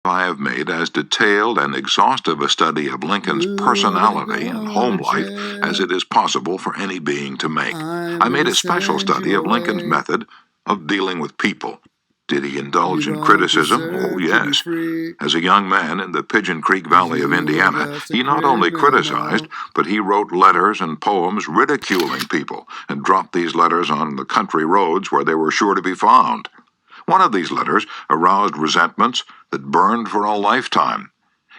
I have made as detailed and exhaustive a study of Lincoln's personality and home life as it is possible for any being to make. I made a special study of Lincoln's method of dealing with people. Did he indulge in criticism? Oh, yes. As a young man in the Pigeon Creek Valley of Indiana, he not only criticized, but he wrote letters and poems ridiculing people and dropped these letters on the country roads where they were sure to be found. One of these letters aroused resentments that burned for a lifetime.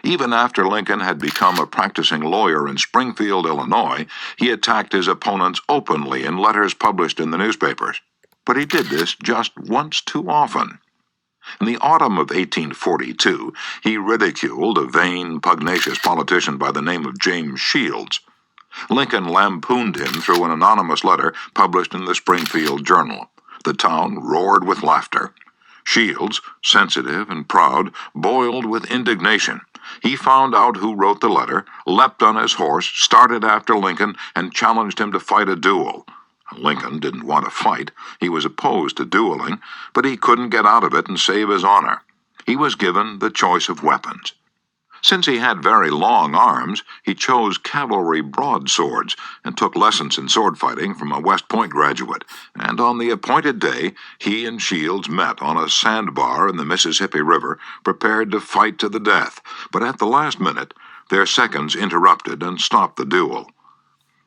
Even after Lincoln had become a practicing lawyer in Springfield, Illinois, he attacked his opponents openly in letters published in the newspapers. But he did this just once too often. In the autumn of 1842, he ridiculed a vain, pugnacious politician by the name of James Shields. Lincoln lampooned him through an anonymous letter published in the Springfield Journal. The town roared with laughter. Shields, sensitive and proud, boiled with indignation. He found out who wrote the letter, leapt on his horse, started after Lincoln, and challenged him to fight a duel. Lincoln didn't want to fight. He was opposed to dueling, but he couldn't get out of it and save his honor. He was given the choice of weapons. Since he had very long arms, he chose cavalry broadswords and took lessons in sword fighting from a West Point graduate, and on the appointed day he and Shields met on a sandbar in the Mississippi River, prepared to fight to the death, but at the last minute their seconds interrupted and stopped the duel.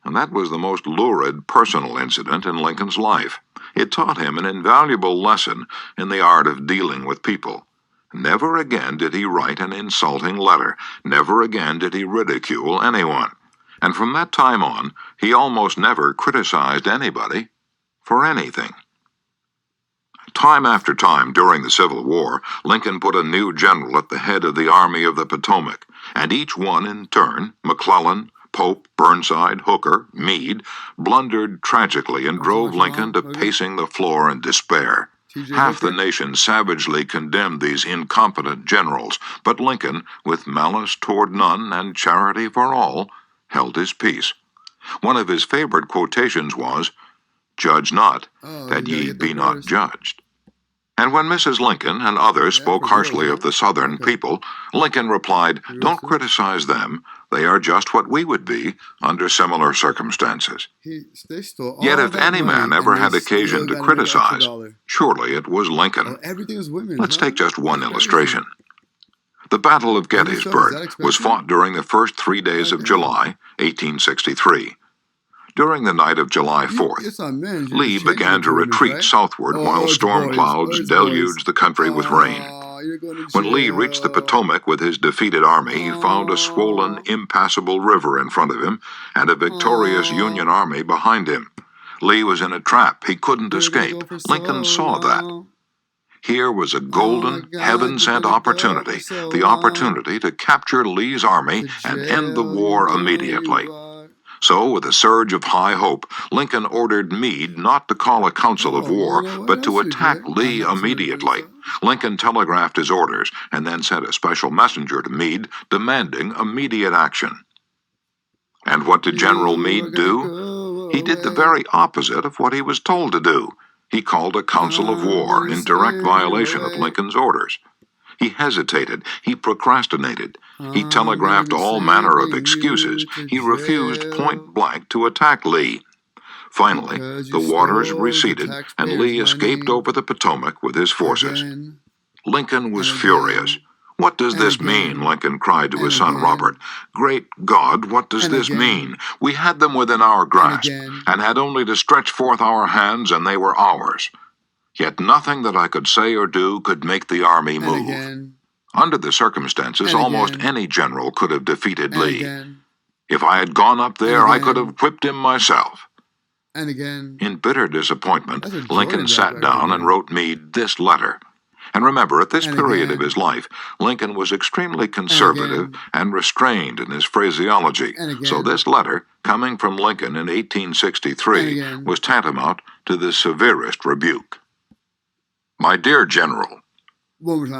And that was the most lurid personal incident in Lincoln's life. It taught him an invaluable lesson in the art of dealing with people. Never again did he write an insulting letter. Never again did he ridicule anyone. And from that time on, he almost never criticized anybody for anything. Time after time during the Civil War, Lincoln put a new general at the head of the Army of the Potomac, and each one in turn, McClellan, Pope, Burnside, Hooker, Meade, blundered tragically and drove Lincoln to pacing the floor in despair. Half the nation savagely condemned these incompetent generals, but Lincoln, with malice toward none and charity for all, held his peace. One of his favorite quotations was, "Judge not, that ye be not judged." And when Mrs. Lincoln and others spoke harshly of the Southern people, Lincoln replied, "Don't criticize them. They are just what we would be under similar circumstances." Yet if any man ever had occasion to criticize, surely it was Lincoln. Let's take just one illustration. The Battle of Gettysburg was fought during the first 3 days of July, 1863. During the night of July 4th, Lee began to retreat southward while storm clouds deluged the country with rain. When Lee reached the Potomac with his defeated army, he found a swollen, impassable river in front of him and a victorious Union army behind him. Lee was in a trap. He couldn't escape. Lincoln saw that. Here was a golden, heaven-sent opportunity, the opportunity to capture Lee's army and end the war immediately. So, with a surge of high hope, Lincoln ordered Meade not to call a council of war, but to attack Lee immediately. Lincoln telegraphed his orders and then sent a special messenger to Meade demanding immediate action. And what did General Meade do? He did the very opposite of what he was told to do. He called a council of war in direct violation of Lincoln's orders. He hesitated. He procrastinated. He telegraphed all manner of excuses. He refused point blank to attack Lee. Finally, the waters receded, and Lee escaped over the Potomac with his forces. Lincoln was furious. "What does this mean?" Lincoln cried to his son Robert. "Great God, what does this mean? We had them within our grasp, and had only to stretch forth our hands, and they were ours. Yet nothing that I could say or do could make the army move." Under the circumstances, almost any general could have defeated Lee. If I had gone up there, I could have whipped him myself. In bitter disappointment, Lincoln sat down and wrote Meade this letter. And remember, at this period of his life, Lincoln was extremely conservative and restrained in his phraseology. So this letter, coming from Lincoln in 1863, was tantamount to the severest rebuke. "My dear General,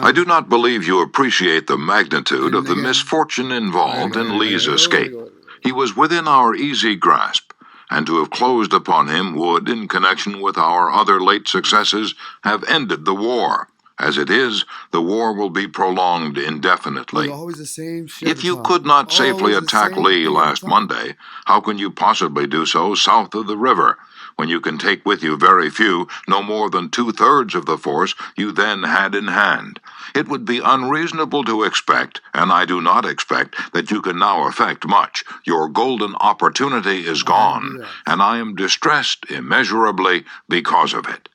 I do not believe you appreciate the magnitude of the misfortune involved in Lee's escape. He was within our easy grasp, and to have closed upon him would, in connection with our other late successes, have ended the war. As it is, the war will be prolonged indefinitely. Always the same shit. If you could not safely attack Lee last Monday, how can you possibly do so south of the river, when you can take with you very few, no more than 2/3 of the force you then had in hand? It would be unreasonable to expect, and I do not expect, that you can now effect much. Your golden opportunity is gone, and I am distressed immeasurably because of it.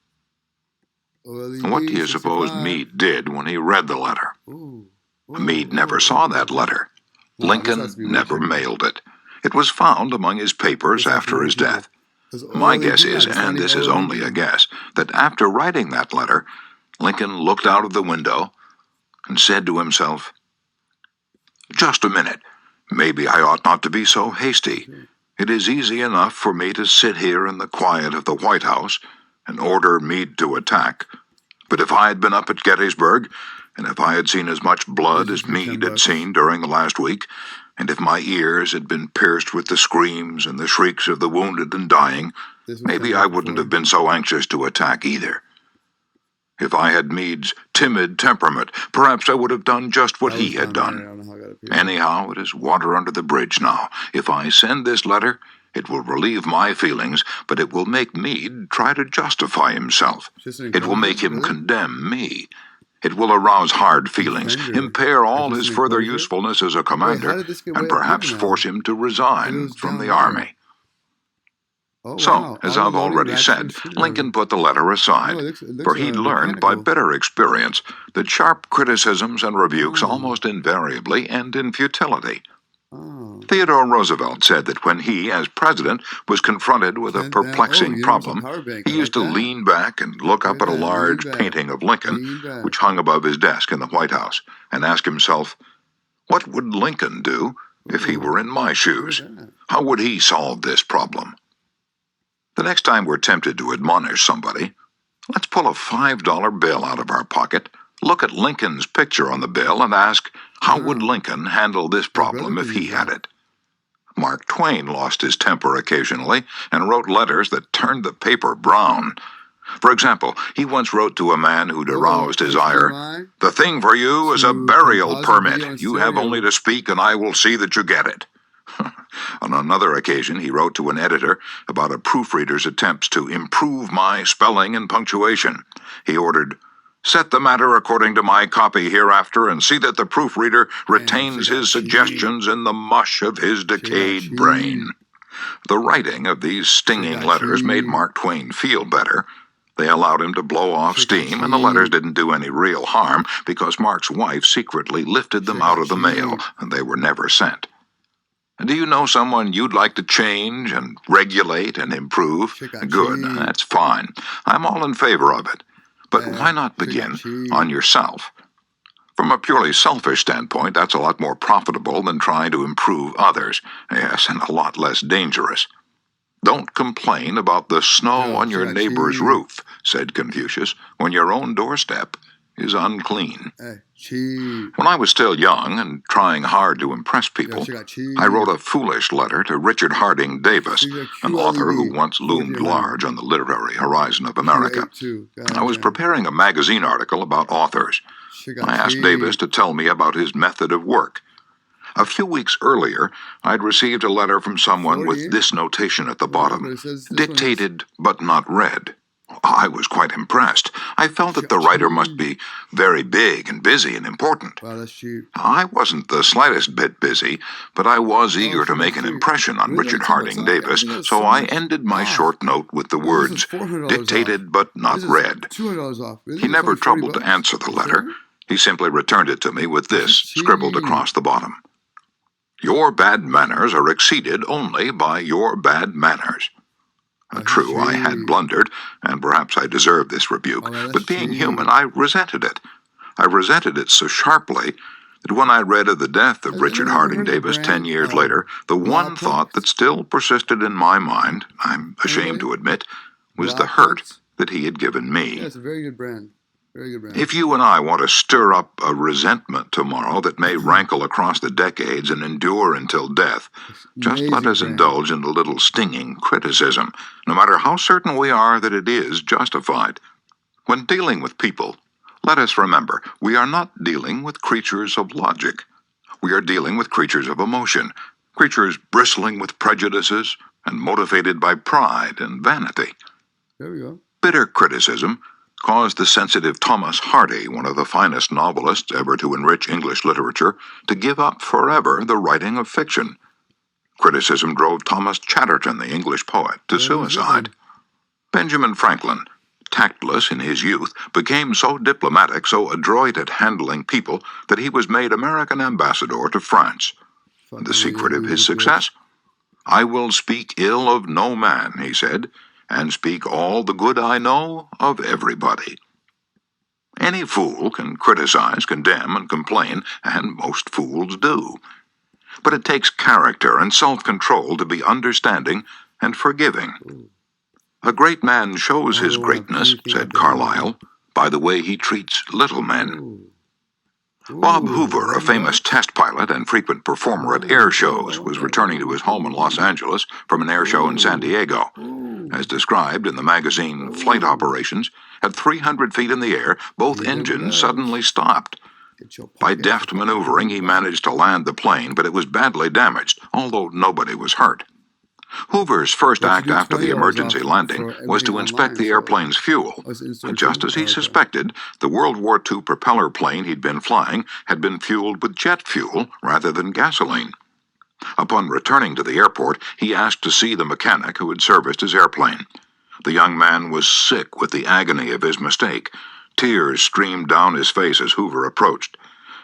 What do you suppose Meade did when he read the letter? Meade never saw that letter. Lincoln never mailed it. It was found among his papers after his death. My guess is, and this is only a guess, that after writing that letter, Lincoln looked out of the window and said to himself, "Just a minute. Maybe I ought not to be so hasty. It is easy enough for me to sit here in the quiet of the White House and order Meade to attack. But if I had been up at Gettysburg, and if I had seen as much blood as Meade had seen during the last week, and if my ears had been pierced with the screams and the shrieks of the wounded and dying, maybe I wouldn't have been so anxious to attack either. If I had Meade's timid temperament, perhaps I would have done just what he had done. Anyhow, it is water under the bridge now. If I send this letter, it will relieve my feelings, but it will make Meade try to justify himself. It will make him condemn me. It will arouse hard feelings, impair all his further usefulness as a commander, and perhaps force him to resign from the army." So, as I've already said, Lincoln put the letter aside, for he'd learned by bitter experience that sharp criticisms and rebukes almost invariably end in futility. Theodore Roosevelt said that when he, as president, was confronted with a perplexing problem, he used to lean back and look up at a large painting of Lincoln, which hung above his desk in the White House, and ask himself, "What would Lincoln do if he were in my shoes? How would he solve this problem?" The next time we're tempted to admonish somebody, let's pull a $5 bill out of our pocket, look at Lincoln's picture on the bill, and ask, how would Lincoln handle this problem if he had it? Mark Twain lost his temper occasionally and wrote letters that turned the paper brown. For example, he once wrote to a man who'd aroused his ire, "The thing for you is a burial permit. You have only to speak and I will see that you get it." On another occasion, he wrote to an editor about a proofreader's attempts to improve my spelling and punctuation. He ordered, "Set the matter according to my copy hereafter and see that the proofreader retains his suggestions in the mush of his decayed brain." The writing of these stinging letters made Mark Twain feel better. They allowed him to blow off steam, and the letters didn't do any real harm because Mark's wife secretly lifted them out of the mail, and they were never sent. Do you know someone you'd like to change and regulate and improve? Good, that's fine. I'm all in favor of it. But why not begin on yourself? From a purely selfish standpoint, that's a lot more profitable than trying to improve others. Yes, and a lot less dangerous. "Don't complain about the snow on your neighbor's roof," said Confucius, "when your own doorstep is unclean." When I was still young and trying hard to impress people, I wrote a foolish letter to Richard Harding Davis, an author who once loomed large on the literary horizon of America. I was preparing a magazine article about authors. I asked Davis to tell me about his method of work. A few weeks earlier, I'd received a letter from someone with this notation at the bottom, "Dictated but not read." I was quite impressed. I felt that the writer must be very big and busy and important. Wow, that's cheap. I wasn't the slightest bit busy, but I was eager to make an impression on Richard Harding Davis, so I ended my short note with the words, "Dictated but not read." $200 off. He never troubled to answer the letter. He simply returned it to me with this scribbled across the bottom: "Your bad manners are exceeded only by your bad manners." True, I had blundered, and perhaps I deserved this rebuke, but being human, I resented it. I resented it so sharply that when I read of the death of Richard Harding Davis 10 years later, the one thought that still persisted in my mind, I'm ashamed to admit, was the hurt that he had given me. Yeah, it's a very good brand. Very good brand. If you and I want to stir up a resentment tomorrow that may rankle across the decades and endure until death, just let us indulge in a little stinging criticism, no matter how certain we are that it is justified. When dealing with people, Let us remember, we are not dealing with creatures of logic. We are dealing with creatures of emotion, creatures bristling with prejudices and motivated by pride and vanity. There we go. Bitter criticism caused the sensitive Thomas Hardy, one of the finest novelists ever to enrich English literature, to give up forever the writing of fiction. Criticism drove Thomas Chatterton, the English poet, to suicide. Benjamin Franklin, tactless in his youth, became so diplomatic, so adroit at handling people, that he was made American ambassador to France. The secret of his success? "I will speak ill of no man," he said, "and speak all the good I know of everybody." Any fool can criticize, condemn, and complain, and most fools do. But it takes character and self-control to be understanding and forgiving. "A great man shows his greatness," said Carlyle, "by the way he treats little men." Bob Hoover, a famous test pilot and frequent performer at air shows, was returning to his home in Los Angeles from an air show in San Diego. As described in the magazine Flight Operations, at 300 feet in the air, both engines suddenly stopped. By deft maneuvering, he managed to land the plane, but it was badly damaged, although nobody was hurt. Hoover's first act after the emergency landing was to inspect the airplane's fuel. And just as he suspected, the World War II propeller plane he'd been flying had been fueled with jet fuel rather than gasoline. Upon returning to the airport, he asked to see the mechanic who had serviced his airplane. The young man was sick with the agony of his mistake. Tears streamed down his face as Hoover approached.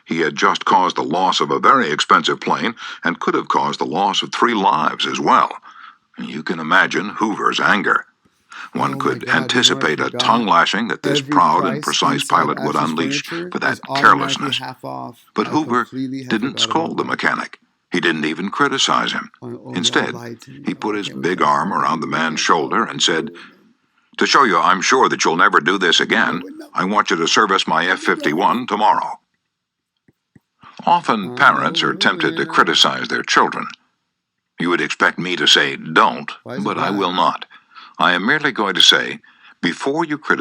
He had just caused the loss of a very expensive plane and could have caused the loss of 3 lives as well. You can imagine Hoover's anger. One could anticipate a tongue-lashing that this proud and precise pilot would unleash for that carelessness. But Hoover didn't scold the mechanic. He didn't even criticize him. Instead, he put his big arm around the man's shoulder and said, "To show you I'm sure that you'll never do this again, I want you to service my F-51 tomorrow." Often parents are tempted to criticize their children. You would expect me to say, "Don't," but I will not. I am merely going to say, before you criticize